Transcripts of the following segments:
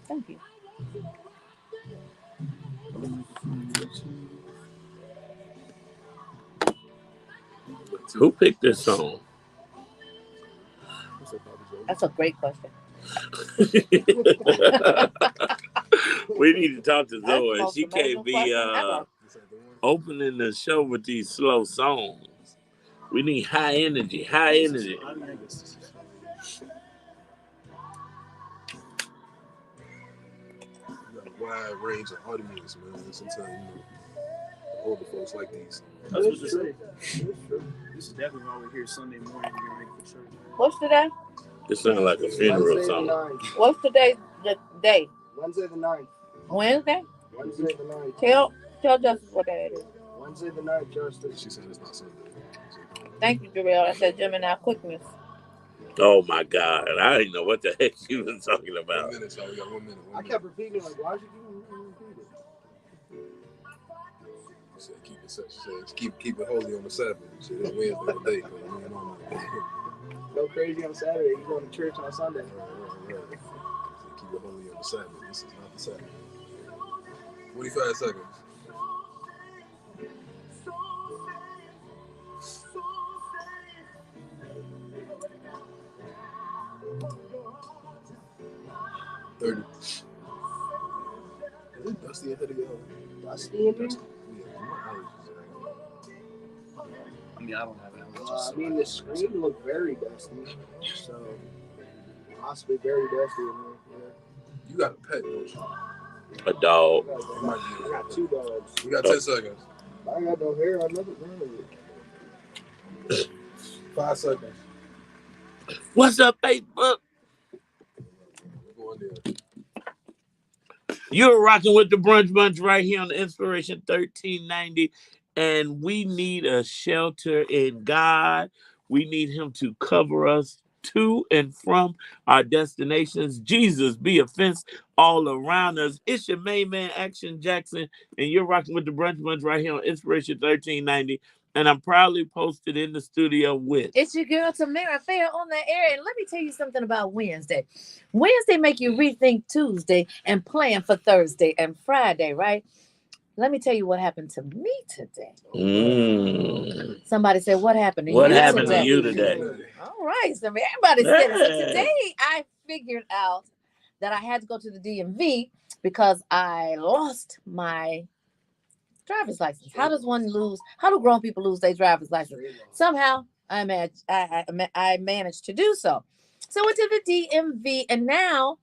Thank you. Who picked this song? That's a great question. We need to talk to That's the Zoe. most She amazing can't be question ever. opening the show with these slow songs. We need high energy, high energy. Wide range of audience, man. Sometimes, older folks like these. That's what this is. This is definitely why we're here Sunday morning. We're ready for church. What's today? It sounds like a funeral song. What's today's the day? Wednesday the 9th. Wednesday? Wednesday the 9th. Tell Justice what that is. Wednesday the 9th, Justice. She said it's not Sunday. Thank you, Jarrell. I said Gemini quickness. Oh my God. I didn't know what the heck you was talking about. 1 minute, so we got 1 minute. I kept repeating like, why should you repeat it? She said keep it such. She said keep it holy on the Sabbath. She said it's Wednesday today. Go crazy on Saturday. You going to church on Sunday. Right. Keep it holy on the Sabbath. This is not the Sabbath. 45 seconds. Is it dusty ahead of y'all? Dusty in here? I mean, I don't have allergies. I mean, the screen looked very dusty. So, possibly very dusty in there. Yeah. You got a pet, don't you? A dog. I got 2 dogs. We got 10 seconds. I ain't got no hair. I nothing. 5 seconds. What's up, Facebook? Go on there. You're rocking with the Brunch Bunch right here on the Inspiration 1390. And we need a shelter in God. We need him to cover us to and from our destinations. Jesus, be a fence all around us. It's your main man, Action Jackson, and you're rocking with the Brunch Bunch right here on Inspiration 1390. And I'm proudly posted in the studio with... It's your girl, Tamara Fair, on the air. And let me tell you something about Wednesday. Wednesday make you rethink Tuesday and plan for Thursday and Friday, right? Let me tell you what happened to me today. Somebody said, what happened to you today? What happened to you today? All right. So everybody said it. So today I figured out that I had to go to the DMV because I lost my driver's license. How do grown people lose their driver's license? Somehow I managed to do so. So I went to the DMV, and now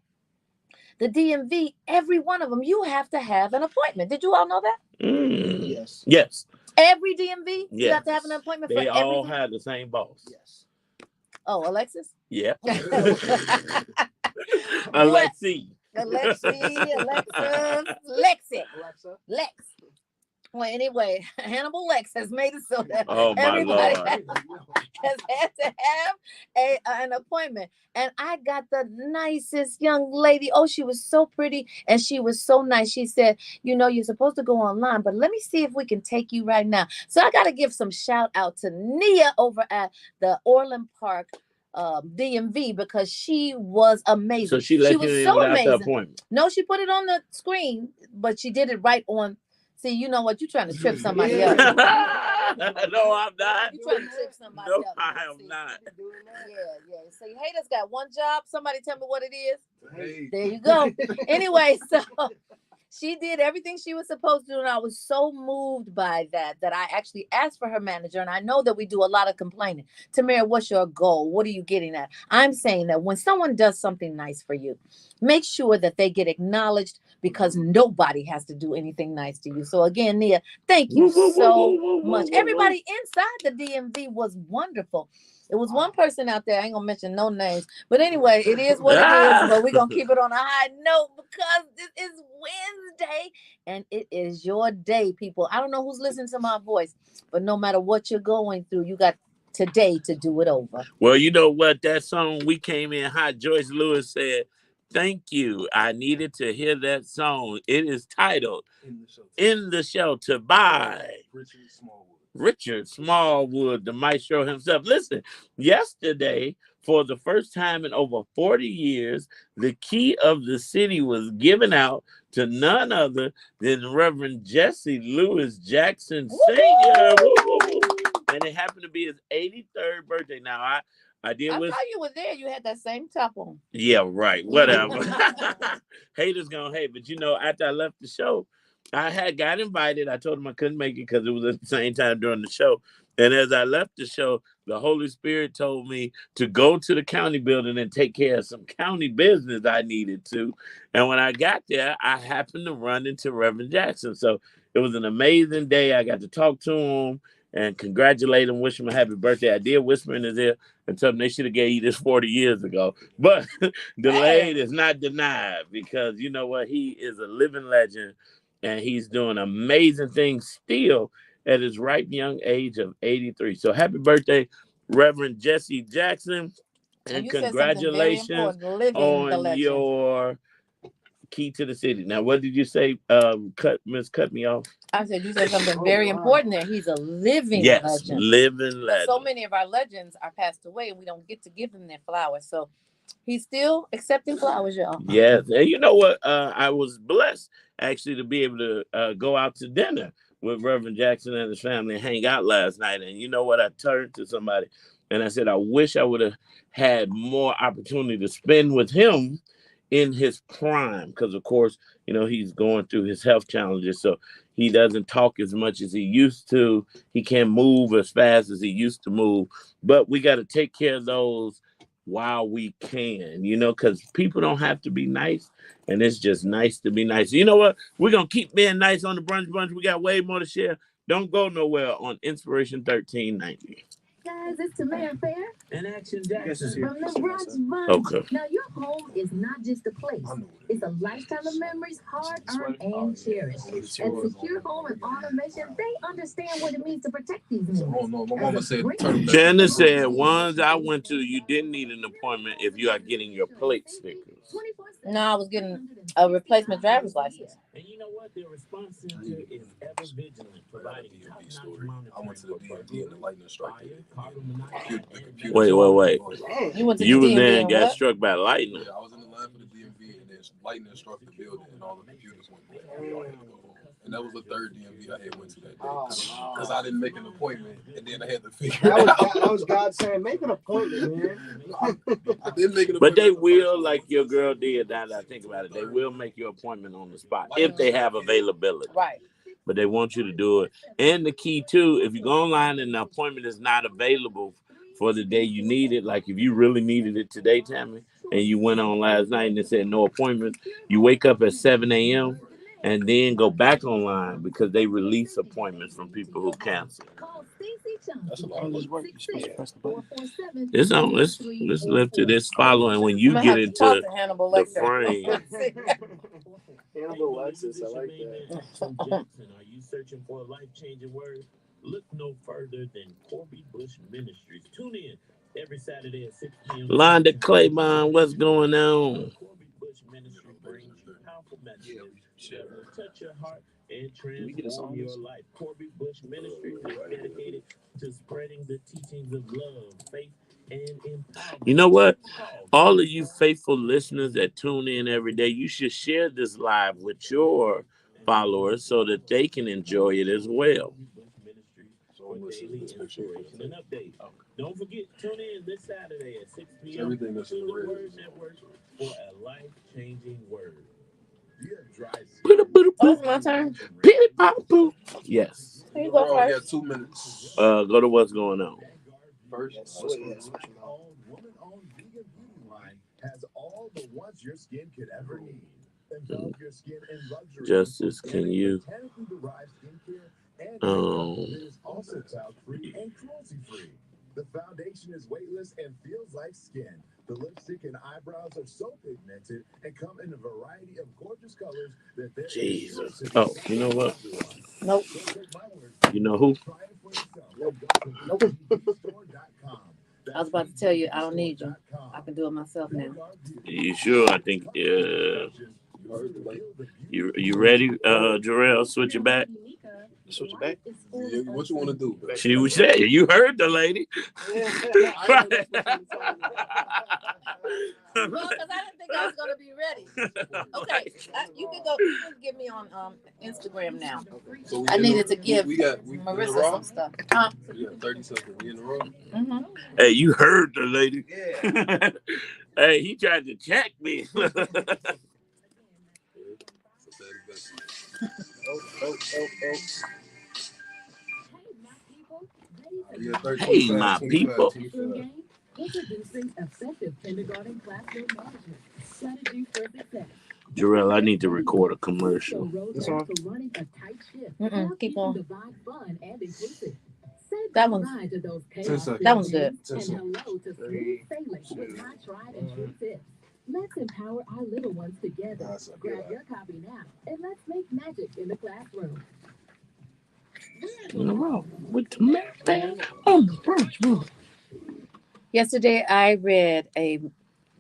the DMV, every one of them, you have to have an appointment. Did you all know that? Yes. Yes. Every DMV, Yes. you have to have an appointment they for all everything? have the same boss. Yes. Oh, Alexis? Yeah. Alexi, Alexa. Lex. Well, anyway, Hannibal Lex has made it so that Oh, my everybody Lord. has had to have an appointment. And I got the nicest young lady. Oh, she was so pretty and she was so nice. She said, you're supposed to go online, but let me see if we can take you right now. So I got to give some shout out to Nia over at the Orland Park DMV because she was amazing. So she let you in without the appointment? No, she put it on the screen, but she did it right on. See, you know what? You're trying to trip somebody else. No, I'm not. You're trying to trip somebody else. No, I am not. Yeah. So you haters got one job. Somebody tell me what it is. Hey. There you go. Anyway, so she did everything she was supposed to do, and I was so moved by that I actually asked for her manager, and I know that we do a lot of complaining. Tamara, what's your goal? What are you getting at? I'm saying that when someone does something nice for you, make sure that they get acknowledged because nobody has to do anything nice to you. So again, Nia, thank you so much. Everybody inside the DMV was wonderful. It was one person out there, I ain't gonna mention no names, but anyway, it is what it is, but we're gonna keep it on a high note because this is Wednesday and it is your day, people. I don't know who's listening to my voice, but no matter what you're going through, you got today to do it over. Well, you know what? That song, We Came In Hot, Joyce Lewis said, thank you. I needed to hear that song. It is titled In the Shelter by Richard Smallwood. Richard Smallwood, the maestro himself. Listen, yesterday, for the first time in over 40 years, the key of the city was given out to none other than Reverend Jesse Lewis Jackson Sr. Woo, woo, woo. And it happened to be his 83rd birthday. Now, I did I with. thought you were there. You had that same top on. Yeah, right. Whatever. Haters gonna hate, but after I left the show, I had got invited. I told him I couldn't make it because it was at the same time during the show. And as I left the show, the Holy Spirit told me to go to the county building and take care of some county business I needed to. And when I got there, I happened to run into Reverend Jackson. So it was an amazing day. I got to talk to him and congratulate him, wish him a happy birthday. I did whisper in his ear and tell him they should have gave you this 40 years ago. But delayed is not denied, because you know what? He is a living legend, and he's doing amazing things still at his ripe young age of 83. So happy birthday, Reverend Jesse Jackson, and you said something very congratulations important, living the on legend. your key to the city. Now, what did you say? Cut me off. I said you said something very important there. He's a living legend. Living legend. So many of our legends are passed away, and we don't get to give them their flowers. So he's still accepting flowers, y'all. Yes, and you know what? I was blessed actually to be able to go out to dinner with Reverend Jackson and his family and hang out last night. And you know what? I turned to somebody and I said, I wish I would have had more opportunity to spend with him in his prime, because of course, he's going through his health challenges, so he doesn't talk as much as he used to. He can't move as fast as he used to move, but we got to take care of those while we can, because people don't have to be nice, and it's just nice to be nice. You know what? We're going to keep being nice on the Brunch Bunch. We got way more to share. Don't go nowhere on Inspiration 1390. Guys, it's Tamara Fair And Action Jackson. from the Brunch Bunch. Okay. Now, your home is not just a place. It's a lifetime of memories, hard-earned and cherished. At Secure Home and Automation, they understand what it means to protect these memories. No, my mama said, turn back. Janice said, ones I went to, you didn't need an appointment if you are getting your plate stickers. No, I was getting a replacement driver's license. And you know what? Their response center is ever vigilant, providing DMV story. I went to the DMV and the lightning struck it. Wait. You went to You the was DMV there and and got what? struck by lightning. Yeah, I was in the line for the DMV and then lightning struck the building and all the computers went black. We all had to go home. And that was the third DMV I had went to that day. Because I didn't make an appointment and then I had to figure it out. That was God saying, make an appointment, man. I didn't make an appointment. But they will, like your girl did, now that I think about it, they will make your appointment on the spot if they have availability. Right. But they want you to do it. And the key, too, if you go online and the appointment is not available for the day you need it, like if you really needed it today, Tammy, and you went on last night and it said no appointment, you wake up at 7 a.m. and then go back online because they release appointments from people who cancel. That's a lot of work. You're supposed to press the button. It's on. Let's live to this following when you get into the frame. Hannibal Alexis, I like that. Are you searching for a life-changing word? Look no further than Corby Bush Ministries. Tune in every Saturday at 6 p.m. Londa Claiborne, what's going on? Corby Bush Ministry brings you powerful messages that will touch your heart and transform your life. Corby Bush Ministries is dedicated to spreading the teachings of love, faith, and empowerment. You know what? All of you faithful listeners that tune in every day, you should share this live with your followers so that they can enjoy it as well. Daily inspiration and update. Don't forget, tune in this Saturday at 6 p.m. to the Word Network for a life-changing word. Oh, it's my turn. Yes. Here you go We got first. 2 minutes. Go to what's going on. First, Woman-owned vegan beauty line has all the ones your skin could ever need. Envelop your skin in luxury. Justice, can you? Botanically derived skincare and that is also talc-free and cruelty-free. The foundation is weightless and feels like skin. The lipstick and eyebrows are so pigmented and come in a variety of gorgeous colors that they're Jesus. Oh, you know what? Nope. You know who? Try it for yourself. I was about to tell you, I don't need you. I can do it myself now. You sure? I think you ready, Jarrell? Switch it back. Switch it back. Yeah, what you want to do? She was saying, you heard the lady. I know that's what you were talking about. Well, because I didn't think I was gonna be ready. Okay, you can go. You can give me on Instagram now. So I needed to give we in the Marissa raw? some stuff. We got 30 seconds. We in the room. Mm-hmm. Hey, you heard the lady. Yeah. Hey, he tried to check me. Hey, my people. Introducing effective kindergarten classroom management strategy for success. Jarrell, I need to record a commercial. This one? Keep on. Divide fun and inclusive. That one's that one's good. And hello to smooth sailing with my tried and true tips. Let's empower our little ones together. Grab your copy now and let's make magic in the classroom. In a row with the man on the Brunch Bunch. Yesterday, I read a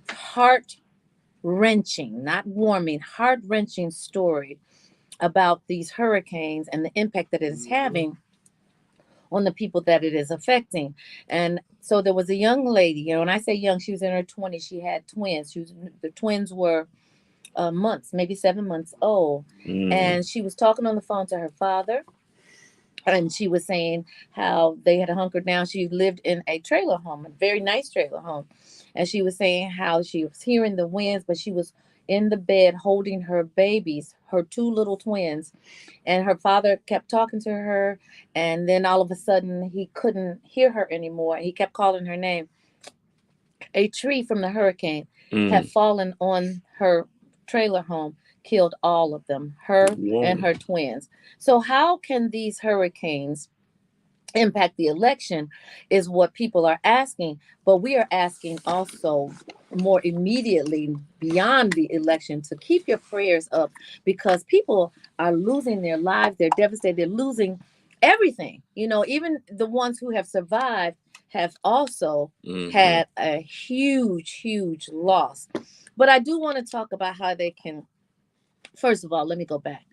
heart-wrenching, not warming, heart-wrenching story about these hurricanes and the impact that it is having on the people that it is affecting. And so there was a young lady, when I say young, she was in her 20s. She had twins. The twins were months, maybe 7 months old. And she was talking on the phone to her father. And she was saying how they had hunkered down. She lived in a trailer home, a very nice trailer home. And she was saying how she was hearing the winds, but she was in the bed holding her babies, her two little twins. And her father kept talking to her. And then all of a sudden, he couldn't hear her anymore. He kept calling her name. A tree from the hurricane had fallen on her trailer home, killed all of them, her and her twins. So how can these hurricanes impact the election is what people are asking. But we are asking also more immediately beyond the election to keep your prayers up, because people are losing their lives. They're devastated. They're losing everything. Even the ones who have survived have also had a huge loss. But I do want to talk about how they can. First of all, let me go back.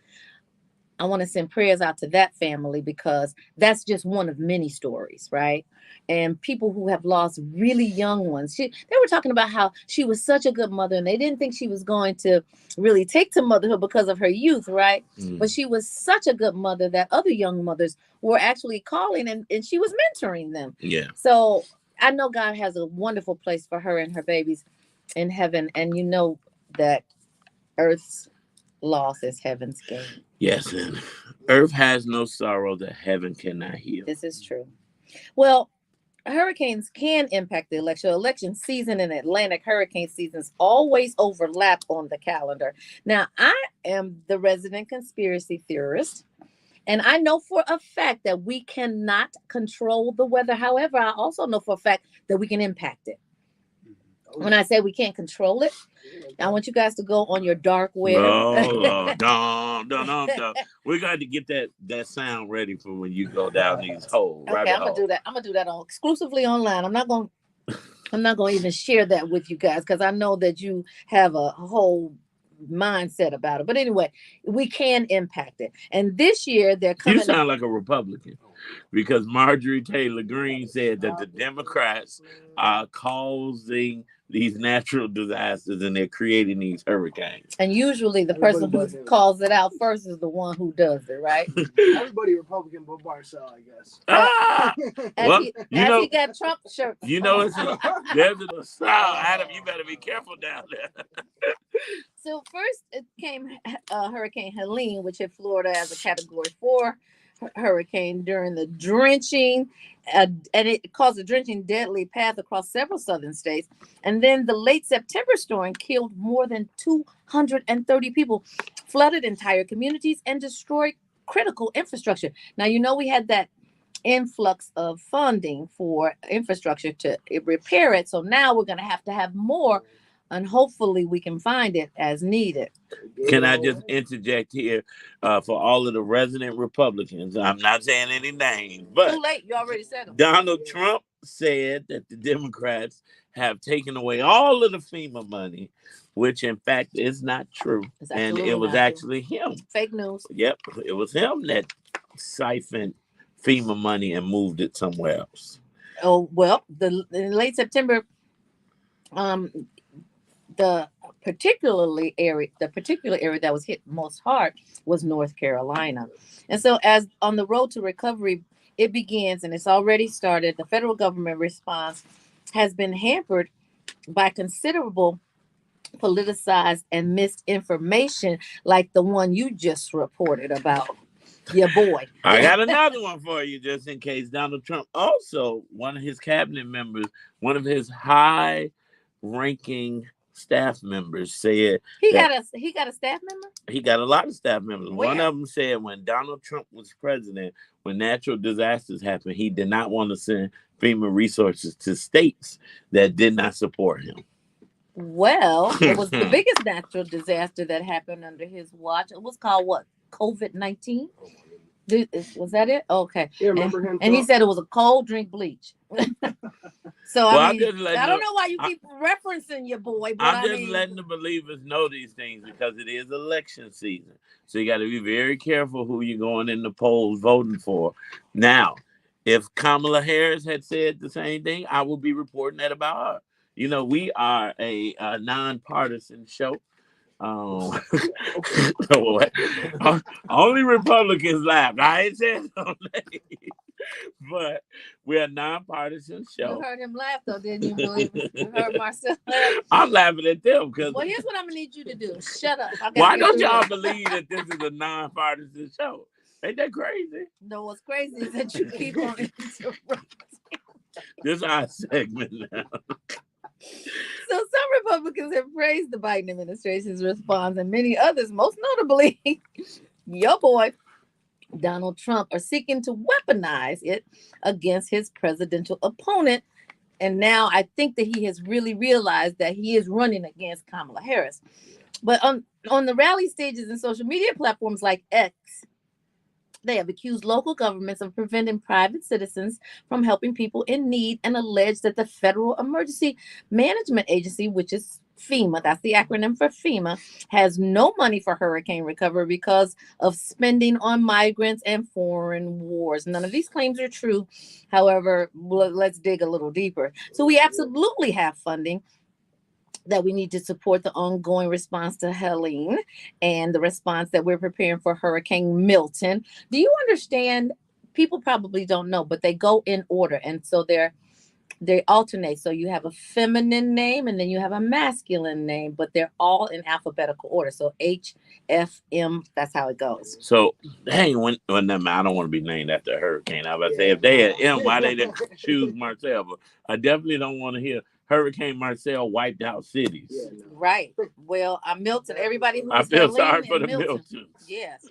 I want to send prayers out to that family, because that's just one of many stories, right? And people who have lost really young ones. They were talking about how she was such a good mother, and they didn't think she was going to really take to motherhood because of her youth, right? But she was such a good mother that other young mothers were actually calling, and she was mentoring them. Yeah. So I know God has a wonderful place for her and her babies in heaven. And you know that earth's loss is heaven's gain. Yes, and earth has no sorrow that heaven cannot heal. This is true. Well, hurricanes can impact the election. Election season and Atlantic hurricane seasons always overlap on the calendar. Now, I am the resident conspiracy theorist, and I know for a fact that we cannot control the weather. However, I also know for a fact that we can impact it. When I say we can't control it, I want you guys to go on your dark web. We got to get that sound ready for when you go down these holes. Okay, I'm gonna do that. I'm gonna do that exclusively online. I'm not gonna even share that with you guys, because I know that you have a whole mindset about it. But anyway, we can impact it. And this year they're coming. You sound like a Republican, because Marjorie Taylor Greene said that the Democrats are causing these natural disasters and they're creating these hurricanes. And usually the person who calls it out first is the one who does it, right? Everybody Republican but Marcel, I guess. He got Trump shirts. There's a style. Adam, you better be careful down there. So first it came Hurricane Helene, which hit Florida as a Category 4 hurricane during the drenching, and it caused a drenching deadly path across several southern states. And then the late September storm killed more than 230 people, flooded entire communities, and destroyed critical infrastructure. Now, we had that influx of funding for infrastructure to repair it. So now we're going to have more, and hopefully we can find it as needed. Can I just interject here for all of the resident Republicans? I'm not saying any names, but too late. You already said them. Donald Trump said that the Democrats have taken away all of the FEMA money, which in fact is not true. And it was actually him. Fake news. Yep, it was him that siphoned FEMA money and moved it somewhere else. Oh well, in late September, the particular area that was hit most hard was North Carolina. And so as on the road to recovery, it begins and it's already started. The federal government response has been hampered by considerable politicized and misinformation like the one you just reported about your boy. I got another one for you just in case. Donald Trump also, one of his cabinet members, one of his high ranking staff members said he got a staff member. He got a lot of staff members. Where? One of them said when Donald Trump was president, when natural disasters happened, he did not want to send FEMA resources to states that did not support him. Well, it was the biggest natural disaster that happened under his watch. It was called what? COVID-19? Was that it? Okay. Yeah, remember him? And he said it was a cold drink bleach. So Well, I don't know why you keep referencing your boy, but I'm just letting the believers know these things because it is election season. So you got to be very careful who you're going in the polls voting for. Now, if Kamala Harris had said the same thing, I would be reporting that about her. You know, we are a nonpartisan show. Only Republicans laughed. I ain't said no name. But we're a nonpartisan show. You heard him laugh, though, didn't you? Believe it? You heard Marcel laugh? I'm laughing at them because. Well, here's what I'm gonna need you to do. Shut up. Why don't y'all believe that this is a nonpartisan show? Ain't that crazy? No, what's crazy is that you keep on interrupting. This is our segment now. So some Republicans have praised the Biden administration's response, and many others, most notably your boy Donald Trump, are seeking to weaponize it against his presidential opponent. And now I think that he has really realized that he is running against Kamala Harris. But on the rally stages and social media platforms like X, they have accused local governments of preventing private citizens from helping people in need and alleged that the Federal Emergency Management Agency, which is FEMA, that's the acronym for FEMA, has no money for hurricane recovery because of spending on migrants and foreign wars. None of these claims are true. However, let's dig a little deeper. So we absolutely have funding that we need to support the ongoing response to Helene and the response that we're preparing for Hurricane Milton. Do you understand? People probably don't know, but they go in order. And so they alternate. So you have a feminine name and then you have a masculine name, but they're all in alphabetical order. So H, F, M, that's how it goes. So, hey, when I don't want to be named after a hurricane. I was about to say, if they had M, why they didn't choose Marcel? But I definitely don't want to hear Hurricane Marcel wiped out cities. Yeah, no. Right. Well, Milton, everybody who I is feel sorry for the Miltons. Yes.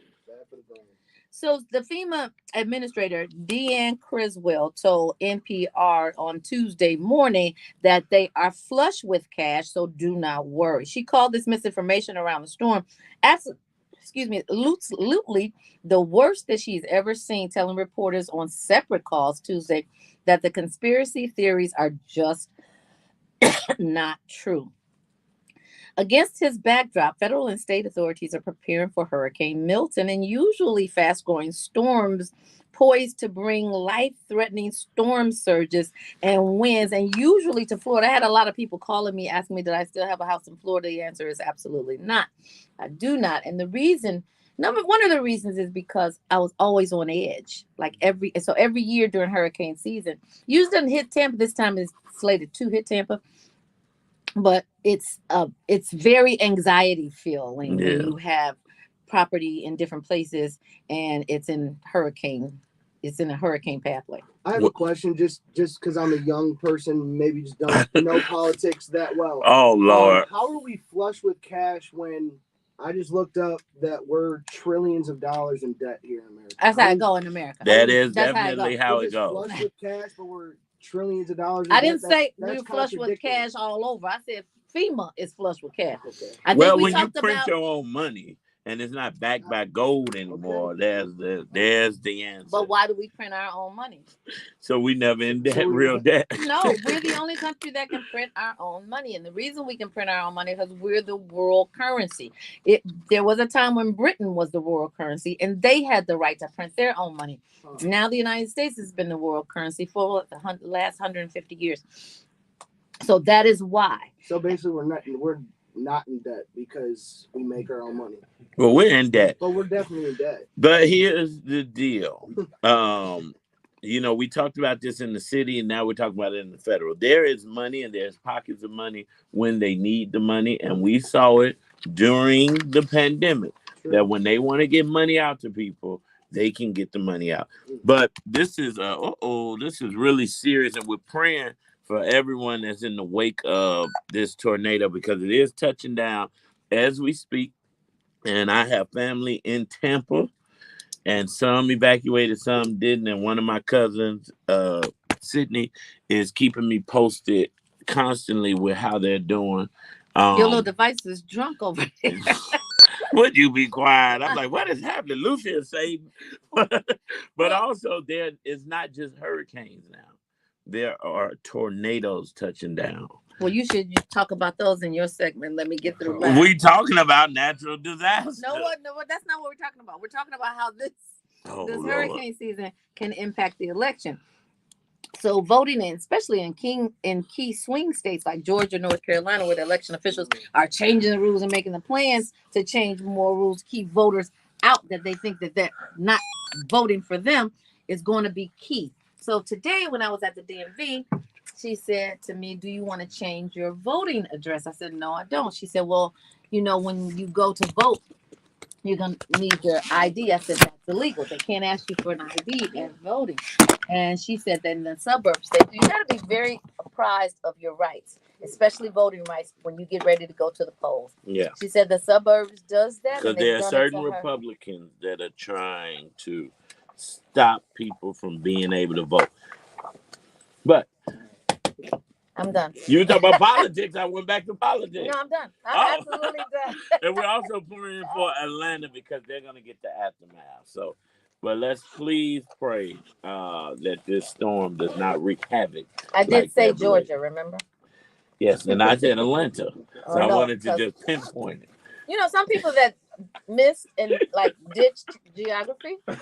So the FEMA administrator, Deanne Criswell, told NPR on Tuesday morning that they are flush with cash, so do not worry. She called this misinformation around the storm absolutely the worst that she's ever seen, telling reporters on separate calls Tuesday that the conspiracy theories are just not true. Against his backdrop, federal and state authorities are preparing for Hurricane Milton, and usually fast-growing storms poised to bring life-threatening storm surges and winds, and usually to Florida. I had a lot of people calling me, asking me, did I still have a house in Florida? The answer is absolutely not. I do not. And the reason, one of the reasons is because I was always on edge. So every year during hurricane season, usually doesn't hit Tampa. This time it's slated to hit Tampa. But it's very anxiety feeling when you have property in different places and it's in a hurricane pathway. I have a question, just because I'm a young person, maybe just don't know politics that well. Oh, Lord. How are we flush with cash when I just looked up that we're trillions of dollars in debt here in America? That's how it goes in America. That's definitely how it goes. Flush with cash, but we're trillions of dollars. I didn't say we're flush with cash all over. I said FEMA is flush with cash. Okay. Well, when you print your own money and it's not backed by gold anymore. There's the answer. But why do we print our own money? So we never in debt, real debt. No, we're the only country that can print our own money. And the reason we can print our own money is because we're the world currency. There was a time when Britain was the world currency and they had the right to print their own money. Now the United States has been the world currency for the last 150 years. So that is why. So basically, we're not in debt because we make our own money. Well, we're in debt. But we're definitely in debt. But here's the deal. You know, we talked about this in the city, and now we're talking about it in the federal. There is money, and there's pockets of money when they need the money, and we saw it during the pandemic. That when they want to get money out to people, they can get the money out. But this is this is really serious, and we're praying for everyone that's in the wake of this tornado because it is touching down as we speak. And I have family in Tampa, and some evacuated, some didn't. And one of my cousins, Sydney, is keeping me posted constantly with how they're doing. Your little device is drunk over there. Would you be quiet? I'm like, what is happening? Lucia is saying, but also there is not just hurricanes now. There are tornadoes touching down. Well, you should talk about those in your segment. Let me get through that. We talking about natural disaster. No, that's not what we're talking about. We're talking about how this hurricane season can impact the election. So voting especially in key swing states like Georgia, North Carolina, where the election officials are changing the rules and making the plans to change more rules, keep voters out that they think that they're not voting for them is going to be key. So today when I was at the DMV, she said to me, do you want to change your voting address? I said, no, I don't. She said, well, you know, when you go to vote, you're going to need your ID. I said, that's illegal. They can't ask you for an ID at voting. And she said that in the suburbs, you got to be very apprised of your rights, especially voting rights when you get ready to go to the polls. Yeah. She said the suburbs does that. Because there are certain Republicans that are trying to stop people from being able to vote. But I'm done. You talk about politics. I went back to politics. No, I'm done. I'm absolutely done. And we're also praying for Atlanta because they're going to get the aftermath. So, but let's please pray that this storm does not wreak havoc. I did say Georgia, remember? Yes, and I said Atlanta. So I wanted to just pinpoint it. You know, some people that missed and like ditched geography from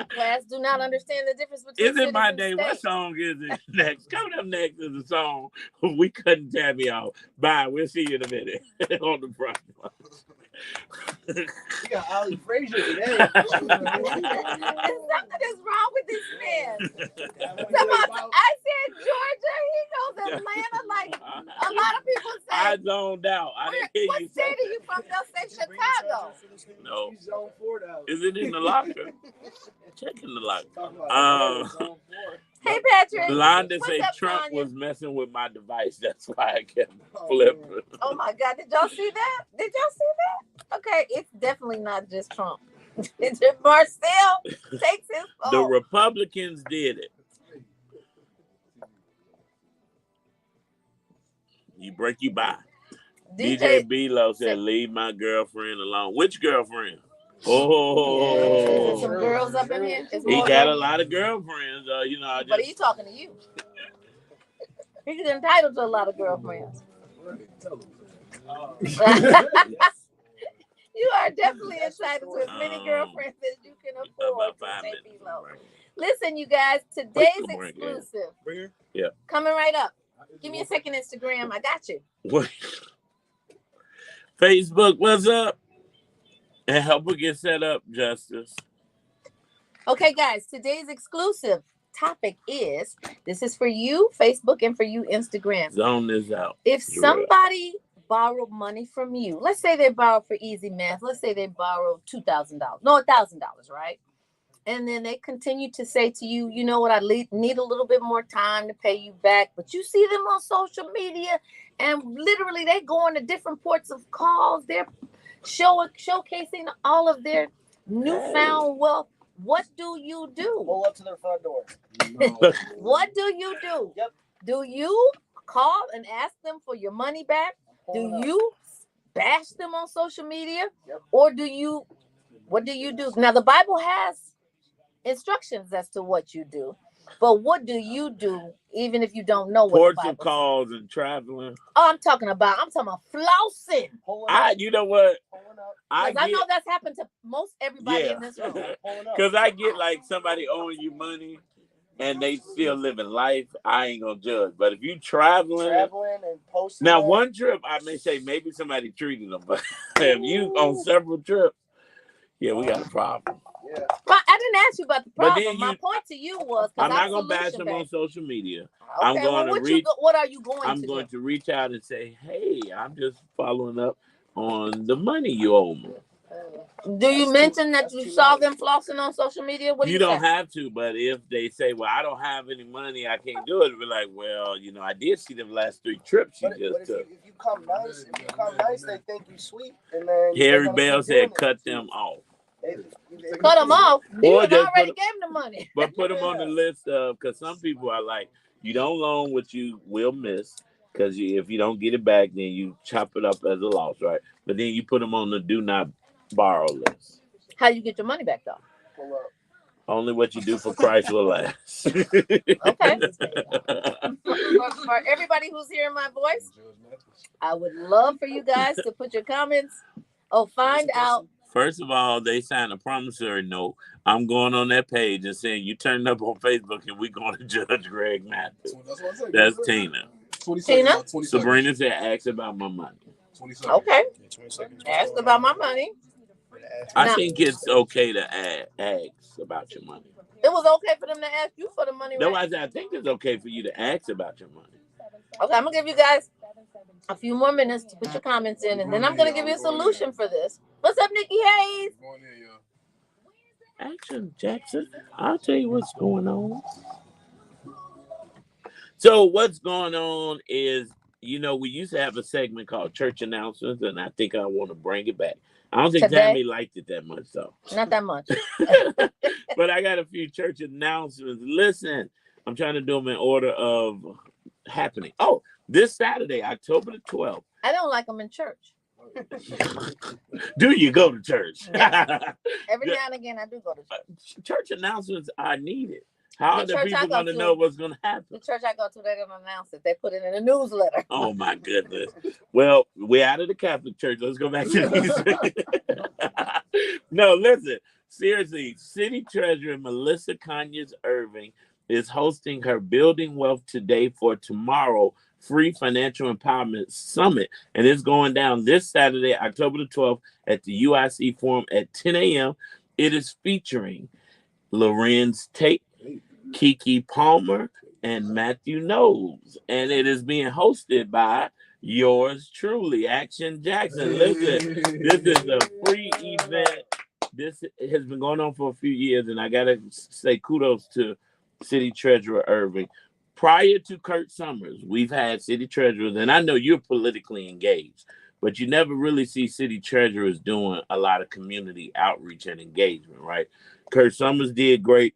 class do not understand the difference between. Is it my day? What song is it next? Coming up next is a song we couldn't tabby off. Bye. We'll see you in a minute on the front. You got Ali Frazier today. Something is wrong with this man. I said Georgia. He knows Atlanta like a lot of people say. I zoned out. I didn't hear what you state are you from? They'll say Chicago. No. Zone 4 now. Is it in the locker? Check in the locker. Hey, Patrick. Londa said Trump was messing with my device. That's why I kept flipping. Oh, my God. Did y'all see that? Okay, it's definitely not just Trump. Marcel takes his phone. The Republicans did it. You break you by. DJ B-Lo said, leave my girlfriend alone. Which girlfriend? Oh, some girls up in here. He got a lot of girlfriends. You know, but he's talking to you. He's entitled to a lot of girlfriends. You are definitely entitled to as many girlfriends as you can afford. Listen, you guys, today's exclusive. Yeah. Coming right up. Give me a second, Instagram. I got you. What? Facebook, what's up? And help her get set up, Justice. Okay, guys, today's exclusive topic is, this is for you, Facebook, and for you, Instagram. Zone this out. If somebody borrowed money from you, let's say they borrowed, for easy math, let's say they borrowed $2,000. No, $1,000, right? And then they continue to say to you, you know what, I need a little bit more time to pay you back. But you see them on social media, and literally they go into different ports of calls. They're showcasing all of their newfound wealth. What do you do? Pull up to their front door. No. What do you do? Yep. Do you call and ask them for your money back? Do you bash them on social media, or what do you do? Now the Bible has instructions as to what you do, but what do you do even if you don't know what the Ports of Bible calls and traveling. Oh, I'm talking about flossing. You know what? Because I know that's happened to most everybody in this room. Because I get like somebody owing you money and they still living life, I ain't gonna judge. But if you traveling and posting. now, one trip I may say maybe somebody treated them, but if you on several trips, yeah, we got a problem. Yeah. Well, I didn't ask you about the But problem. then My point to you was I'm not gonna bash them on social media. I'm Okay, going well, to reach. what are you going I'm to going do? to reach out and say, hey, I'm just following up on the money you owe me. Do you mention that you saw them flossing on social media? What do You you don't say? have to, but if they say, well, I don't have any money, I can't do it, be like, well, you know, I did see them last 3 trips you just took. If you come nice, they think you sweet, and then Harry Bell said, cut them off. Cut them off. You Or had just already gave them the money. But put them on the list of, because some people are like, you don't loan what you will miss, because if you don't get it back, then you chop it up as a loss, right? But then you put them on the do not borrow list. How you get your money back, though? Only what you do for Christ will last. Okay. For everybody who's hearing my voice, I would love for you guys to put your comments or find out. First of all, they signed a promissory note. I'm going on that page and saying you turned up on Facebook and we're going to Judge Greg Matthews. That's Tina. Tina? Sabrina said, ask about my money. Okay. Ask about my money. I think it's okay to ask about your money. It was okay for them to ask you for the money, right? No, I think it's okay for you to ask about your money. Okay, I'm going to give you guys a few more minutes to put your comments in, and then I'm going to give you a solution for this. What's up, Nikki Hayes? Action, Jackson. I'll tell you what's going on. So what's going on is, you know, we used to have a segment called Church Announcements, and I think I want to bring it back. I don't think Tammy liked it that much, though. Not that much. But I got a few church announcements. Listen, I'm trying to do them in order of happening. Oh, this Saturday, October the 12th. I don't like them in church. Do you go to church? Yes. Every now and again, I do go to church. Church announcements are needed. How are the people going to know what's going to happen? The church I go to, they don't announce it. They put it in a newsletter. Oh, my goodness. Well, we're out of the Catholic Church. Let's go back to the No, listen. Seriously, City Treasurer Melissa Conyers Irving is hosting her Building Wealth Today for Tomorrow Free Financial Empowerment Summit. And it's going down this Saturday, October the 12th at the UIC Forum at 10 a.m. It is featuring Lorenz Tate, Kiki Palmer, and Matthew Knowles. And it is being hosted by yours truly, Action Jackson. Listen, this is a free event. This has been going on for a few years, and I got to say kudos to City Treasurer Irving. Prior to Kurt Summers, we've had city treasurers, and I know you're politically engaged, but you never really see city treasurers doing a lot of community outreach and engagement, right? Kurt Summers did great.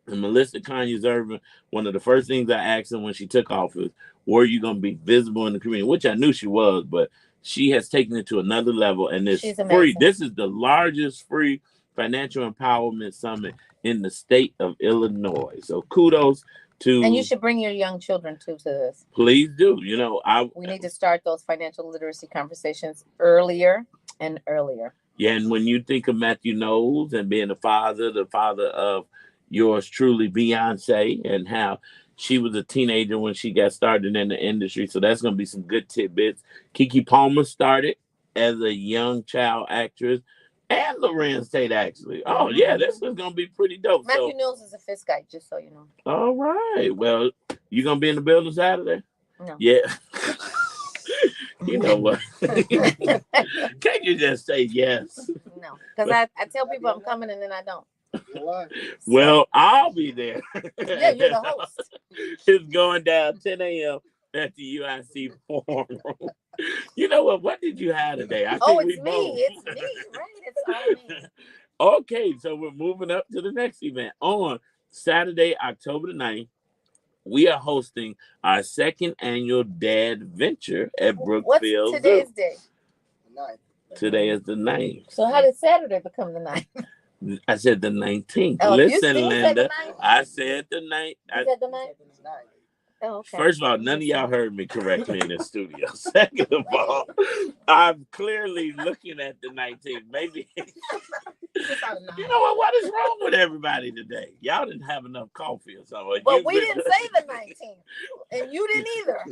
And Melissa Conyers Irving, one of the first things I asked her when she took office, were you going to be visible in the community? Which I knew she was, but she has taken it to another level, and it's free. This is the largest free financial empowerment summit in the state of Illinois. So kudos to. And you should bring your young children too to this. Please do. You know, we need to start those financial literacy conversations earlier and earlier. Yeah, and when you think of Matthew Knowles and being the father of yours truly, Beyonce, and how she was a teenager when she got started in the industry. So that's going to be some good tidbits. Kiki Palmer started as a young child actress, and Lorenz Tate, actually. Oh, yeah, this is going to be pretty dope. Matthew Knowles is a fifth guy, just so you know. All right. Well, you going to be in the building Saturday? No. Yeah. You know what? Can't you just say yes? No, because I tell people I'm coming and then I don't. Well, I'll be there. Yeah, you're the host. It's going down 10 a.m. at the UIC Forum Room. You know what? What did you have today? It's me. It's me, right? It's all me. Okay, so we're moving up to the next event. On Saturday, October the 9th, we are hosting our second annual Dad Venture at Brookfield. What's today's day? 9th. Today is the 9th. So how did Saturday become the 9th? I said the 19th. Oh, you Listen, still said Linda, the 9th? I said the 9th. You said the 9th? Oh, okay. First of all, none of y'all heard me correctly in the studio. Second of all, I'm clearly looking at the 19th. Maybe, you know what is wrong with everybody today? Y'all didn't have enough coffee or something. But we didn't say the 19th, and you didn't either.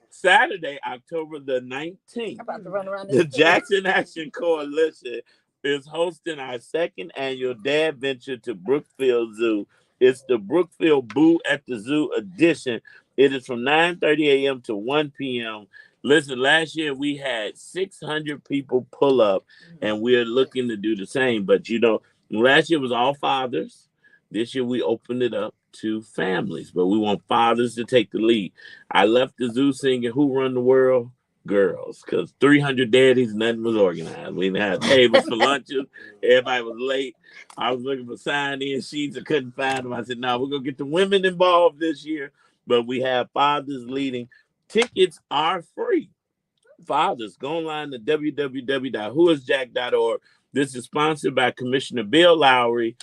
Saturday, October the 19th, I'm about to run around the this Jackson Action Coalition is hosting our second annual Dad Venture to Brookfield Zoo. It's the Brookfield Boo at the Zoo edition. It is from 9:30 a.m. to 1 p.m. Listen, last year we had 600 people pull up, and we're looking to do the same. But, you know, last year was all fathers. This year we opened it up to families, but we want fathers to take the lead. I left the zoo singing Who Run the World? Girls, because 300 daddies, nothing was organized. We didn't have tables for lunches. Everybody was late. I was looking for sign-in sheets. I couldn't find them. I said, no, we're going to get the women involved this year, but we have fathers leading. Tickets are free. Fathers, go online to www.whoisjack.org. This is sponsored by Commissioner Bill Lowry.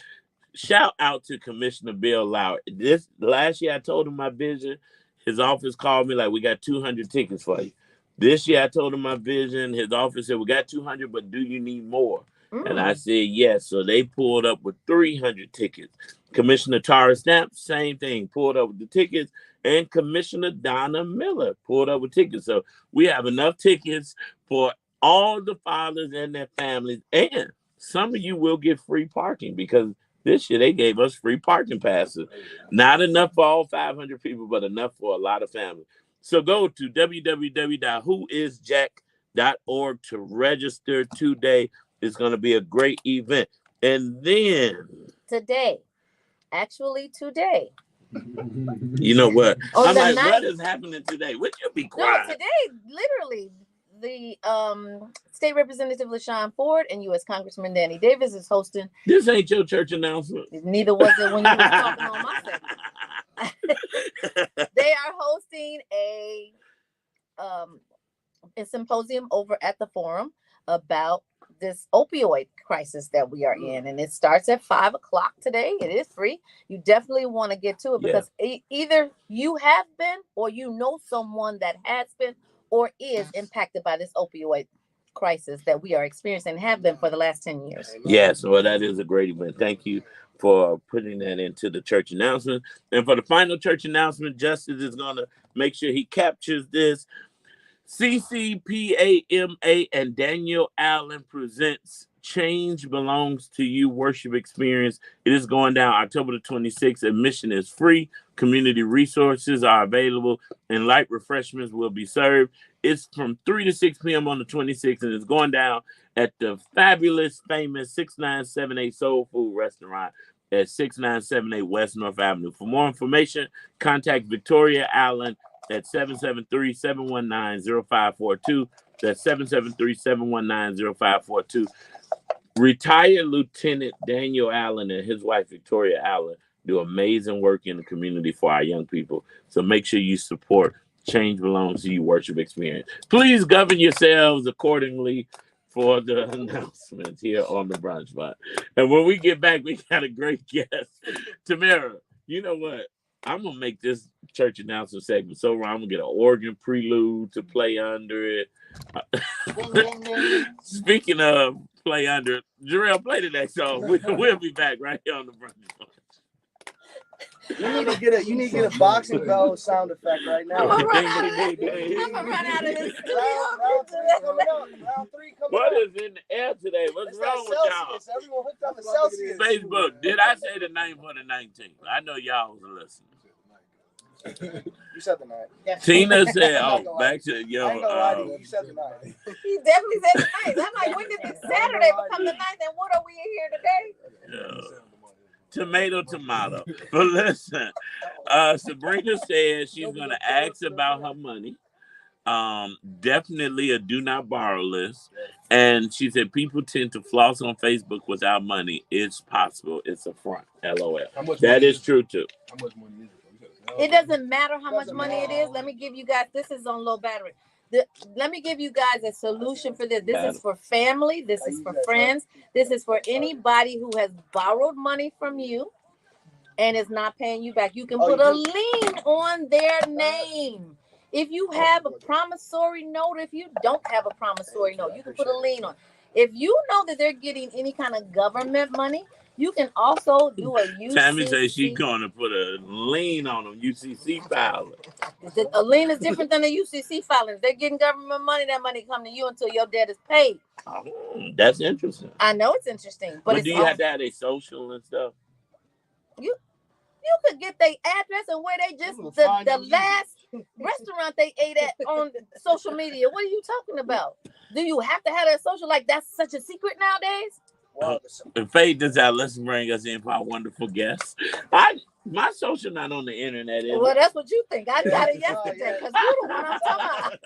Shout out to Commissioner Bill Lowry. This last year I told him my vision. His office called me like, we got 200 tickets for you. This year I told him my vision. His office said, we got 200, but do you need more? And I said, yes. So they pulled up with 300 tickets. Commissioner Tara Stamp, same thing, pulled up with the tickets. And Commissioner Donna Miller pulled up with tickets. So we have enough tickets for all the fathers and their families. And some of you will get free parking because this year they gave us free parking passes. Not enough for all 500 people, but enough for a lot of families. So go to www.whoisjack.org to register today. It's going to be a great event. And then today. You know what? I'm like, 9th. what is happening today? Would you be quiet? No, today, literally, the State Representative LaShawn Ford and U.S. Congressman Danny Davis is hosting. This ain't your church announcement. Neither was it when you were talking on my segment. They are hosting a symposium over at the Forum about this opioid crisis that we are in, and it starts at 5 o'clock today. It is free. You definitely want to get to it because either you have been or you know someone that has been or is impacted by this opioid crisis that we are experiencing and have been for the last 10 years. Yes, well, that is a great event. Thank you for putting that into the church announcement. And for the final church announcement, Justice is going to make sure he captures this. CCPAMA and Daniel Allen presents Change Belongs to You worship experience. It is going down October the 26th. Admission is free. Community resources are available and light refreshments will be served. It's from 3 to 6 p.m. on the 26th and it's going down at the fabulous, famous 6978 Soul Food Restaurant at 6978 West North Avenue. For more information, contact Victoria Allen at 773-719-0542. That's 773-719-0542. Retired Lieutenant Daniel Allen and his wife, Victoria Allen, do amazing work in the community for our young people. So make sure you support Change Belongs to You worship experience. Please govern yourselves accordingly for the announcements here on the Brunch Bunch. And when we get back, we got a great guest. Tamara, you know what? I'm going to make this church announcement segment so wrong. I'm going to get an organ prelude to play under it. Speaking of play under it, Jarrell, play the next song. We'll be back right here on the Brunch Bunch. You need to get a boxing bell sound effect right now. I'm gonna run out of this studio. Round three coming What up. is in the air today? What's It's wrong that with y'all? Celsius. Everyone hooked on the Celsius. Facebook, did I say the name for the 19th? I know y'all was listening. You said the night. Tina said, I'm not gonna lie. back to I ain't gonna lie to you. You said the night. He definitely said the 9th. I'm like, when did this Saturday become the 9th? And what are we here today? Tomato. But listen, Sabrina said she's going to ask about her money. Definitely a do not borrow list. And she said people tend to floss on Facebook without money. It's possible. It's a front. LOL. That is true too. How much money is it? It doesn't matter how much money it is. Let me give you guys, this is on low battery. let me give you guys a solution for this. This is for family. This is for friends. This is for anybody who has borrowed money from you and is not paying you back. You can put a lien on their name. If you have a promissory note, if you don't have a promissory note, you can put a lien on. If you know that they're getting any kind of government money, you can also do a UCC. Tammy says she's going to put a lien on them, UCC filing. A lien is different than a UCC filing. If they're getting government money, that money come to you until your debt is paid. Oh, that's interesting. I know it's interesting. But do you have to have a social and stuff? You could get their address and where they just, the last restaurant they ate at on social media. What are you talking about? Do you have to have that social? Like, that's such a secret nowadays? And fade this out. Let's bring us in for our wonderful guests. My social not on the internet. Well, that's what you think. I got it yesterday because you're the one I'm talking about.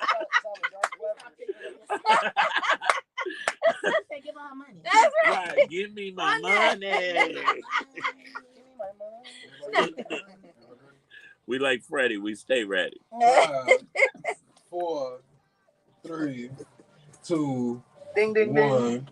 Give her money. That's right. Give me my money. We like Freddie. We stay ready. 5, 4, 3, 2, ding, ding, 1. ding.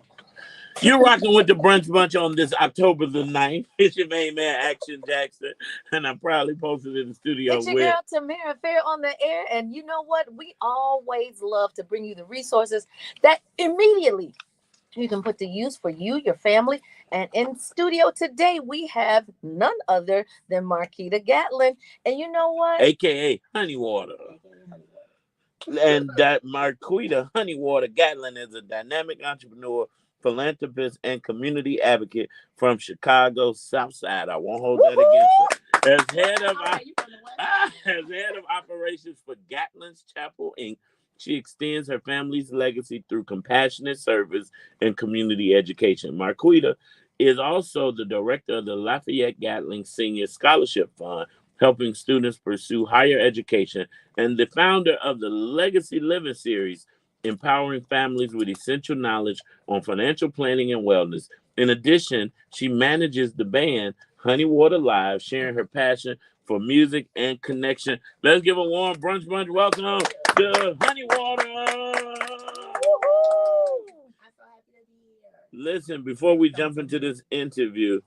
You're rocking with the Brunch Bunch on this October the 9th. It's your main man, Action Jackson, and I'm proudly posted in the studio it's your with girl Tamara Fair on the air. And you know what? We always love to bring you the resources that immediately you can put to use for you, your family. And in studio today, we have none other than Marquita Gatlin. And you know what? AKA Honeywater. And that Marquita Honeywater Gatlin is a dynamic entrepreneur, philanthropist, and community advocate from Chicago Southside. I won't hold that against her. As head of operations for Gatlin's Chapel, Inc., she extends her family's legacy through compassionate service and community education. Marquita is also the director of the Lafayette Gatling Senior Scholarship Fund, helping students pursue higher education, and the founder of the Legacy Living series, empowering families with essential knowledge on financial planning and wellness. In addition, she manages the band Honeywater Live, sharing her passion for music and connection. Let's give a warm Brunch Bunch welcome to Honeywater. Listen, before we jump into this interview,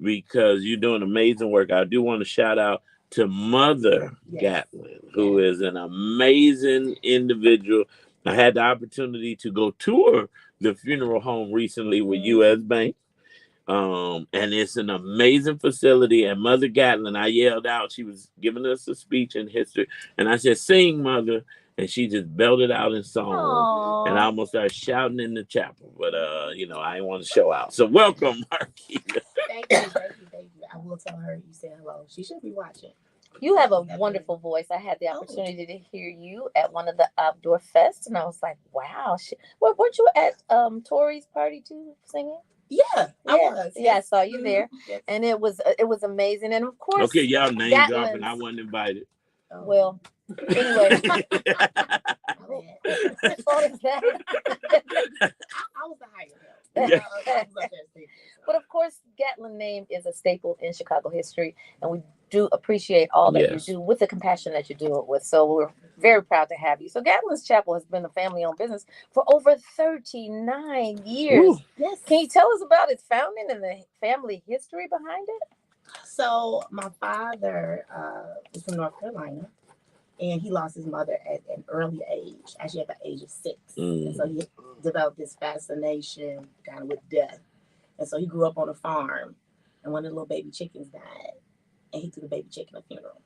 because you're doing amazing work, I do want to shout out to Mother Gatlin, who is an amazing individual. I had the opportunity to go tour the funeral home recently with U.S. Bank. And it's an amazing facility. And Mother Gatlin, I yelled out, she was giving us a speech in history. And I said, "Sing, Mother." And she just belted out in song. Aww. And I almost started shouting in the chapel. But, I didn't want to show out. So welcome, Marquita. Thank you. I will tell her you said hello. She should be watching. You have a wonderful voice. I had the opportunity to hear you at one of the outdoor fests, and I was like, wow. Weren't you at Tori's party too, singing? Yeah, I was. Yeah, I saw you there. Yes. And it was amazing. And of course, okay, y'all name dropping. I wasn't invited. Well, anyway. What is that? I was the higher help. But of course, Gatlin name is a staple in Chicago history, and we do appreciate all that you do with the compassion that you do it with. So we're very proud to have you. So Gatlin's Chapel has been a family-owned business for over 39 years. Ooh. Yes. Can you tell us about its founding and the family history behind it? So my father is from North Carolina, and he lost his mother at an early age, actually at the age of 6. And so he developed this fascination kind of with death. And so he grew up on a farm, and one of the little baby chickens died, and he took the baby chicken a funeral.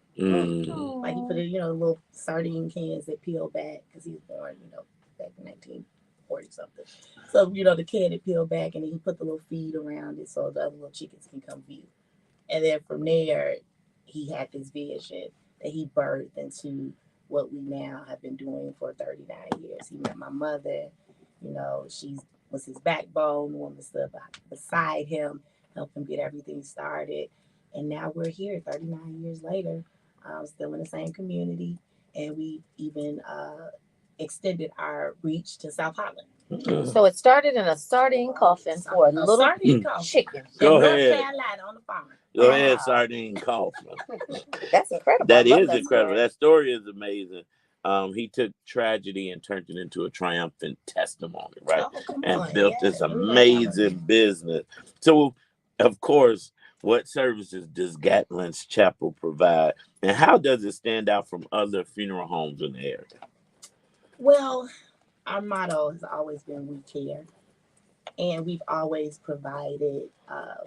Like he put it, little sardine cans that peeled back because he was born, back in 1940 something. So, the can had peeled back, and then he put the little feed around it so the other little chickens can come view. And then from there, he had this vision that he birthed into what we now have been doing for 39 years. He met my mother, she was his backbone, the one that stood beside him, helped him get everything started. And now we're here 39 years later, still in the same community. And we even extended our reach to South Holland. So it started in a sardine coffin for a little chicken. Go ahead. North Carolina on the farm. Go ahead, sardine coffin. That's incredible. That is incredible. That story is amazing. he took tragedy and turned it into a triumphant testimony, right? Oh, come And on. built Yeah, this let me write down those. amazing business. So, of course, what services does Gatlin's Chapel provide, and how does it stand out from other funeral homes in the area? Well, our motto has always been "We care," and we've always provided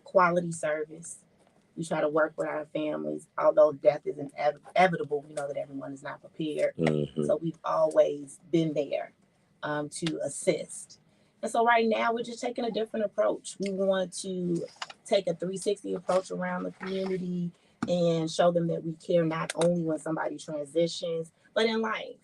quality service. We try to work with our families, although death is inevitable. We know that everyone is not prepared, so we've always been there to assist. And so right now we're just taking a different approach. We want to take a 360 approach around the community and show them that we care not only when somebody transitions, but in life.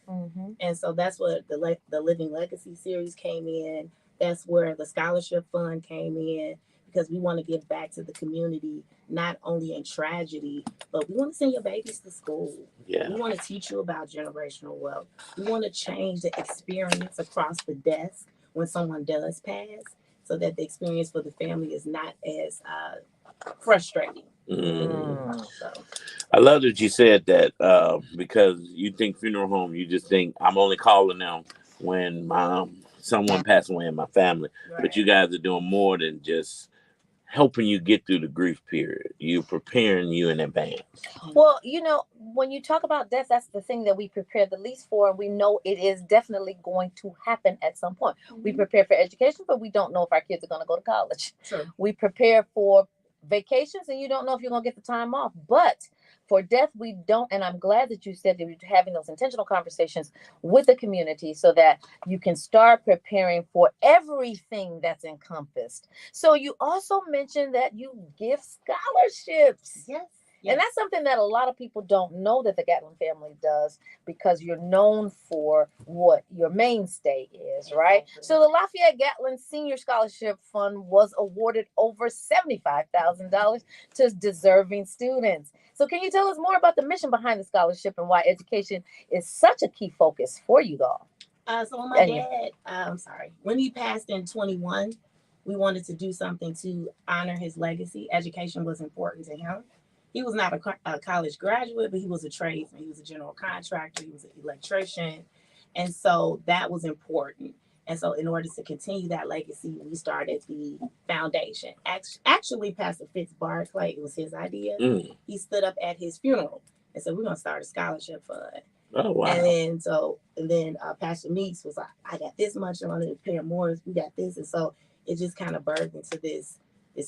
And so that's what the Living Legacy series came in. That's where the scholarship fund came in, because we want to give back to the community, not only in tragedy, but we want to send your babies to school. Yeah. We want to teach you about generational wealth. We want to change the experience across the desk when someone does pass, so that the experience for the family is not as frustrating. So. I love that you said that, because you think funeral home, you just think I'm only calling them when someone passed away in my family. Right. But you guys are doing more than just helping you get through the grief period. You're preparing you in advance. Well, when you talk about death, that's the thing that we prepare the least for. And we know it is definitely going to happen at some point. We prepare for education, but we don't know if our kids are going to go to college. Sure. We prepare for vacations, and you don't know if you're going to get the time off. But for death, we don't. And I'm glad that you said that you're having those intentional conversations with the community so that you can start preparing for everything that's encompassed. So you also mentioned that you give scholarships. Yes. And that's something that a lot of people don't know that the Gatlin family does, because you're known for what your mainstay is, right? Exactly. So the Lafayette Gatlin Senior Scholarship Fund was awarded over $75,000 to deserving students. So can you tell us more about the mission behind the scholarship and why education is such a key focus for you all? So when my dad, when he passed in 21, we wanted to do something to honor his legacy. Education was important to him. He was not a college graduate, but he was a tradesman. He was a general contractor. He was an electrician. And so that was important. And so in order to continue that legacy, we started the foundation. Actually, Pastor Fitz Barclay, it was his idea. He stood up at his funeral and said, we're going to start a scholarship fund. Oh, wow. And then Pastor Meeks was like, I got this much. I wanted to pay more. We got this. And so it just kind of birthed into this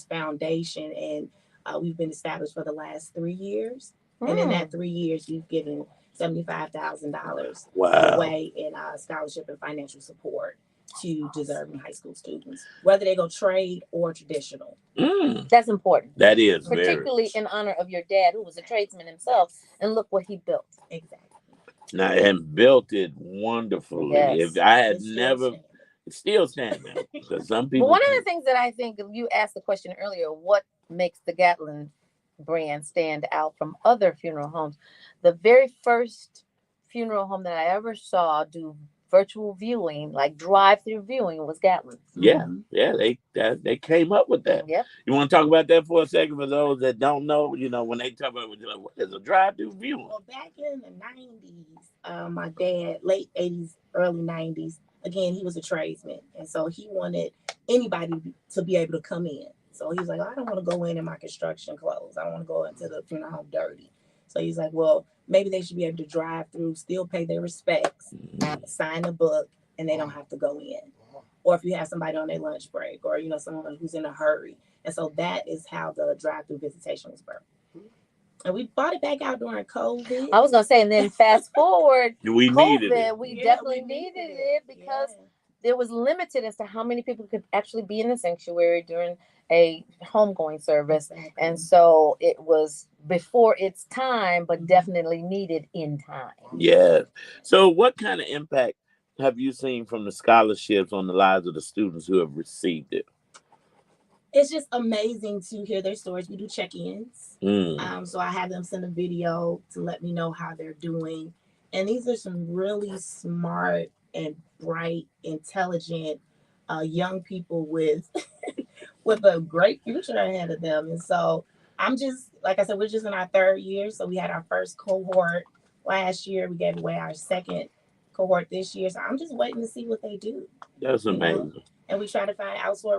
foundation. And we've been established for the last 3 years. And in that 3 years, we've given $75,000 away in scholarship and financial support to deserving high school students, whether they go trade or traditional. That's important. That is particularly in honor of your dad, who was a tradesman himself, and look what he built. Exactly. Now, and built it wonderfully. Yes. If I had still standing, because some people. But one of the things that I think, you asked the question earlier, what makes the Gatlin brand stand out from other funeral homes? The very first funeral home that I ever saw do virtual viewing, like drive-through viewing, was Gatlin. Yeah, they came up with that. Yep. You want to talk about that for a second for those that don't know? When they talk about what is a drive-through viewing? Well, back in the 90s, my dad, late 80s, early 90s, again, he was a tradesman, and so he wanted anybody to be able to come in. So he was like, I don't want to go in my construction clothes. I don't want to go into the funeral home dirty. So he's like, well, maybe they should be able to drive through, still pay their respects, sign a book, and they don't have to go in. Or if you have somebody on their lunch break, or someone who's in a hurry. And so that is how the drive-through visitation was birthed. And we brought it back out during COVID. I was gonna say, and then fast forward, we COVID, needed it. we definitely needed it because it was limited as to how many people could actually be in the sanctuary during a homegoing service. Exactly. And so it was before its time, but definitely needed in time. Yes. So what kind of impact have you seen from the scholarships on the lives of the students who have received it? It's just amazing to hear their stories. We do check-ins. So I have them send a video to let me know how they're doing. And these are some really smart and bright, intelligent young people with with a great future ahead of them. And so I'm just, like I said, we're just in our 3rd year. So we had our first cohort last year. We gave away our second cohort this year. So I'm just waiting to see what they do. That's You know? amazing. And we try to find outside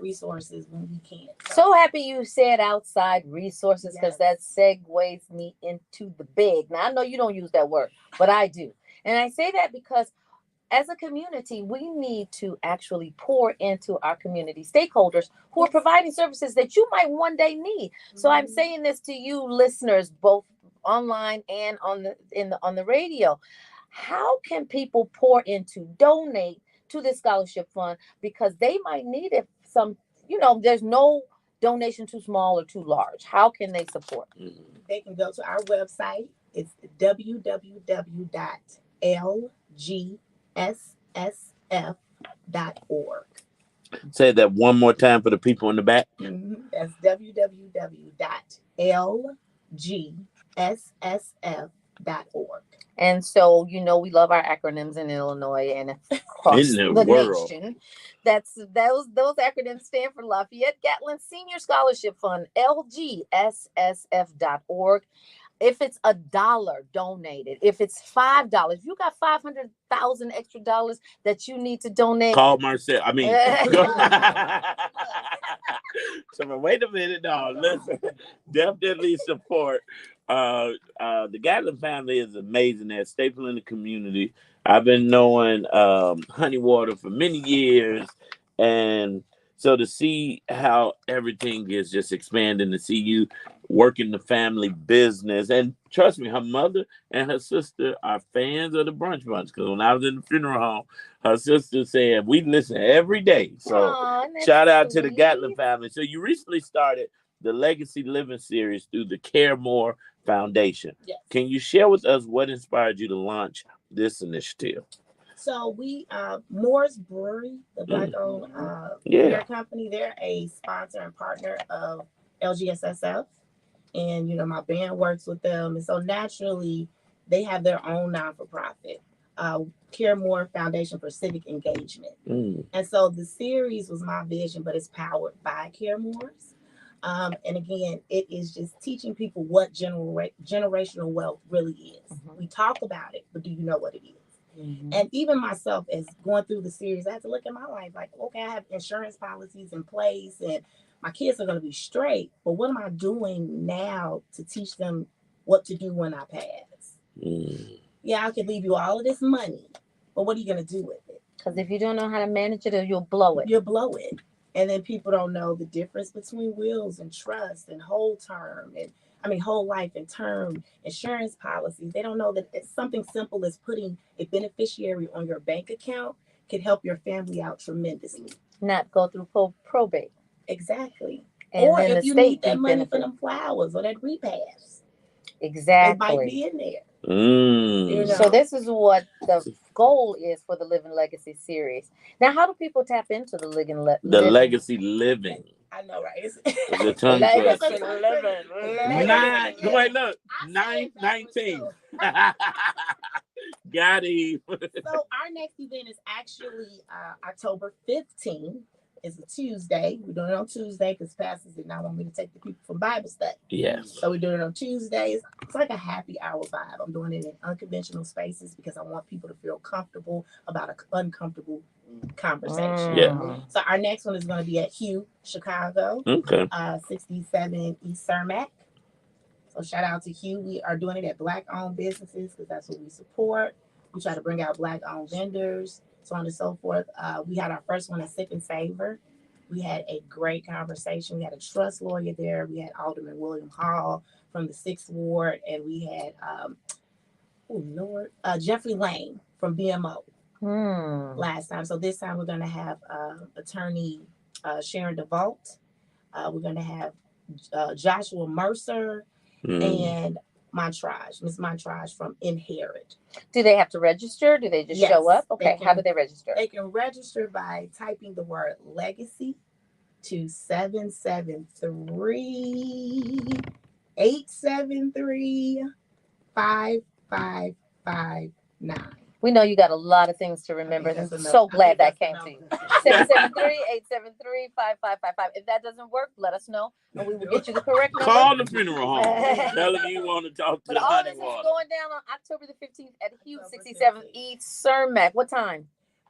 resources when we can. So happy you said outside resources, because that segues me into the big. Now, I know you don't use that word, but I do. And I say that because as a community, we need to actually pour into our community stakeholders who are providing services that you might one day need. So I'm saying this to you listeners, both online and on the radio. How can people pour into, donate to this scholarship fund, because they might need it? There's no donation too small or too large. How can they support? They can go to our website. It's www.lgsssf.org. Say that one more time for the people in the back. That's www.lgsssf.org. And so, we love our acronyms in Illinois and across In the the world. nation. Those acronyms stand for Lafayette Gatlin Senior Scholarship Fund, lgssf.org. If it's $1 donated, if it's $5, if you got 500,000 extra dollars that you need to donate, call Marcel. So wait a minute, no, listen. Definitely support. The Gatlin family is amazing. They're a staple in the community. I've been knowing Honeywater for many years, and so to see how everything is just expanding, to see you working the family business, and trust me, her mother and her sister are fans of the Brunch Bunch. Because when I was in the funeral home, her sister said we listen every day. So shout out to the Gatlin family. So you recently started the Legacy Living series through the Care More Foundation. Yes. Can you share with us what inspired you to launch this initiative? So Moore's Brewery, the Black-owned beer company, they're a sponsor and partner of LGSSF. And, my band works with them. And so naturally, they have their own non-for-profit, Care More Foundation for Civic Engagement. And so the series was my vision, but it's powered by Care More's. And again, it is just teaching people what generational wealth really is. We talk about it, but do you know what it is? And even myself, as going through the series, I had to look at my life like, okay, I have insurance policies in place and my kids are going to be straight, but what am I doing now to teach them what to do when I pass? Yeah, I could leave you all of this money, but what are you going to do with it? Because if you don't know how to manage it, you'll blow it. You'll blow it. And then people don't know the difference between wills and trust and whole life and term insurance policies. They don't know that it's something simple as putting a beneficiary on your bank account can help your family out tremendously. Not go through probate. Exactly. And or then if the you state need that money for them flowers or that repass. Exactly. It might be in there. So this is what the goal is for the Living Legacy series. Now, how do people tap into the Legacy Living? I know, right? It's a tongue Legacy Living. 9/19. Got him. So our next event is actually October 15th. It's a Tuesday. We're doing it on Tuesday because pastors did not want me to take the people from Bible study. Yes. So we're doing it on Tuesdays. It's like a happy hour vibe. I'm doing it in unconventional spaces because I want people to feel comfortable about an uncomfortable conversation. So our next one is going to be at Hugh, Chicago. 67 East Cermak. So shout out to Hugh. We are doing it at Black-owned businesses because that's what we support. We try to bring out Black-owned vendors, so on and so forth. We had our first one at Sip and Savor. We had a great conversation. We had a trust lawyer there. We had Alderman William Hall from the 6th Ward, and we had Jeffrey Lane from BMO last time. So this time we're going to have attorney Sharon DeVault. We're going to have Joshua Mercer and Miss Montrage from Inherit. Do they have to register? Do they just show up? Okay, how do they register? They can register by typing the word legacy to 773-873-5559. We know you got a lot of things to remember. that's I'm enough. so I glad think that came that's to you. enough. 773-873-5555. If that doesn't work, let us know and we will get you the correct number. Call the funeral home. Tell them you want to talk to But all Honey this is Water. going down on October the 15th at Hughes 67 East Cermak. What time?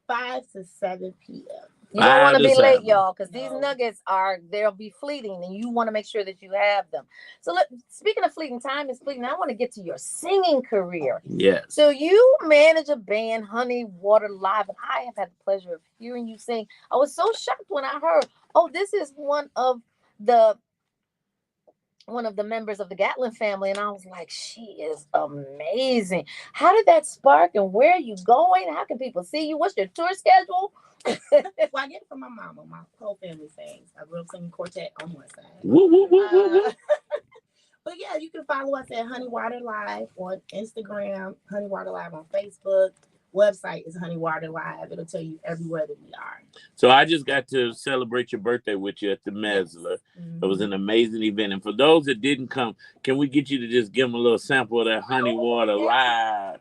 5 to 7 p.m. You don't want to 5 to be late, 7. y'all, because these No. nuggets they'll be fleeting, and you want to make sure that you have them. So, speaking of fleeting, time is fleeting. I want to get to your singing career. Yes. So, you manage a band, Honey Water Live, and I have had the pleasure of hearing you sing. I was so shocked when I heard, oh, this is one of the members of the Gatlin family, and I was like, she is amazing. How did that spark, and where are you going? How can people see you? What's your tour schedule? Well, I get it from my mama. My whole family sings. I grew up singing quartet on one side. Woo, woo, woo, woo, woo. But yeah, you can follow us at Honey Water Live on Instagram, Honey Water Live on Facebook. Website is Honey Water Live. It'll tell you everywhere that we are. So I just got to celebrate your birthday with you at the Mesler. It was an amazing event. And for those that didn't come, can we get you to just give them a little sample of that Honey Water Live?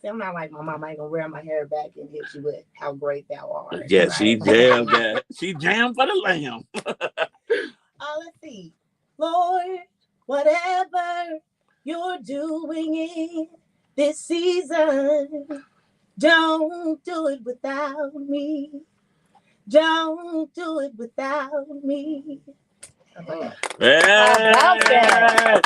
See, I'm not like my mom. I ain't gonna rear my hair back and hit you with how great thou art. Yeah, she jammed that. She jammed for the lamb. Let's see. Lord, whatever you're doing in this season, don't do it without me. Don't do it without me. Yeah.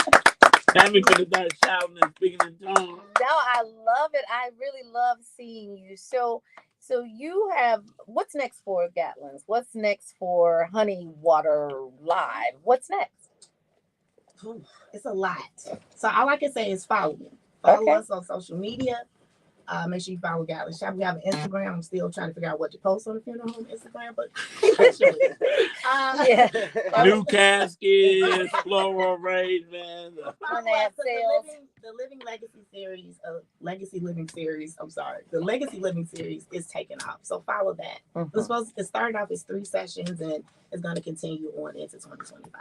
Tammy could have started shouting and speaking in tongues. No, I love it. I really love seeing you. So you have, what's next for Gatlin's? What's next for Honey Water Live? What's next? It's a lot. So all I can say is follow me. Follow Okay. us on social media. Make sure you follow Gatlin Shop. We have an Instagram. I'm still trying to figure out what to post on the funeral home Instagram, but eventually. Yeah. New caskets, floral arrangements. When they have sales. The Living Legacy series, Legacy Living series. I'm sorry, the Legacy Living series is taking off. So follow that. It started off as 3 sessions and it's going to continue on into 2025.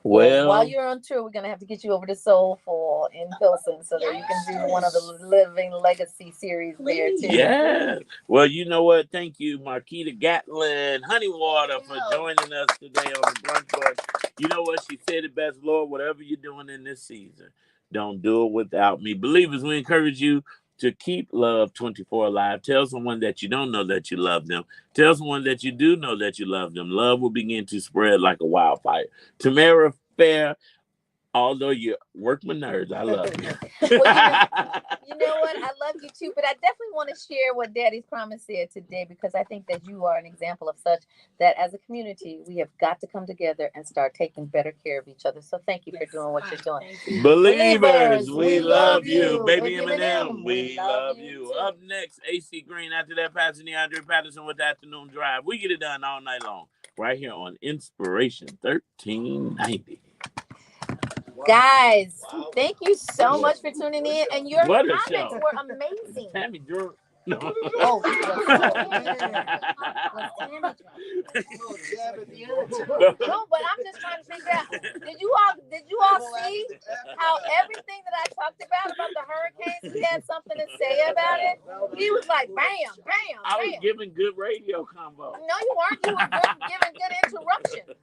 Well, while you're on tour, we're gonna have to get you over to Soulful in Pilsen so that you can do one of the Living Legacy series there too. Yeah. Well, you know what? Thank you, Marquita Gatlin, Honey Water, for joining us today on the Brunch Bunch. You know what? She said it best, Lord, whatever you're doing in this season, don't do it without me. Believers, we encourage you to keep Love 24 alive. Tell someone that you don't know that you love them. Tell someone that you do know that you love them. Love will begin to spread like a wildfire. Tamara Fair, although you work my nerves, I love you. Well, you know what? I love you too, but I definitely want to share what Daddy's Promise said today, because I think that you are an example of such, that as a community, we have got to come together and start taking better care of each other. So thank you for doing what you're doing. Believers, we love you. Baby Baby Eminem, we love you. Up next, AC Green. After that, Pastor DeAndre Patterson with the Afternoon Drive. We get it done all night long, right here on Inspiration 1390. Guys, thank you so much for tuning in, and your What a comments show. were amazing. Tammy Drew. No. Oh, no, but I'm just trying to figure out. Did you all see how everything that I talked about the hurricanes, he had something to say about it? He was like, bam, bam, I was bam. giving good radio combo. No, you weren't. You were giving good interruption.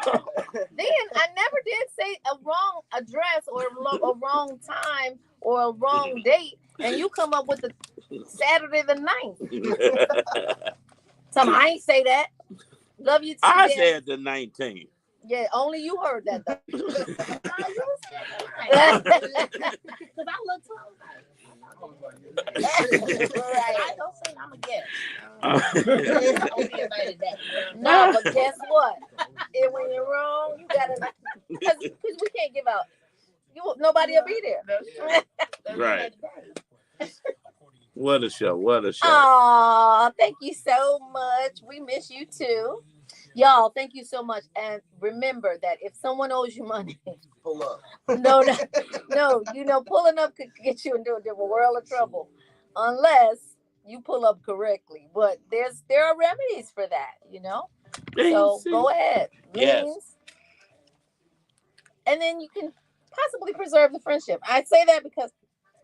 Then I never did say a wrong address or a wrong time or a wrong date, and you come up with the Saturday the 9th. So I ain't say that. Love you too. I said the 19th. Yeah, only you heard that though. Because I look close. Right. I don't say I'm a guest. No, but guess what? And when you're wrong, you gotta, because we can't give out. Nobody will be there. Right. What a show. What a show. Aw, thank you so much. We miss you too. Y'all, thank you so much. And remember that if someone owes you money, Pull up. No, pulling up could get you into a different world of trouble unless you pull up correctly. But there are remedies for that, So go ahead. Yes. Liens. And then you can possibly preserve the friendship. I say that because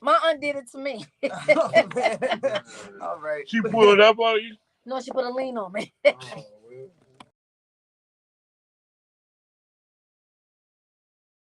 my aunt did it to me. Oh, man. All right. She pulled up on you. No, she put a lien on me. Oh,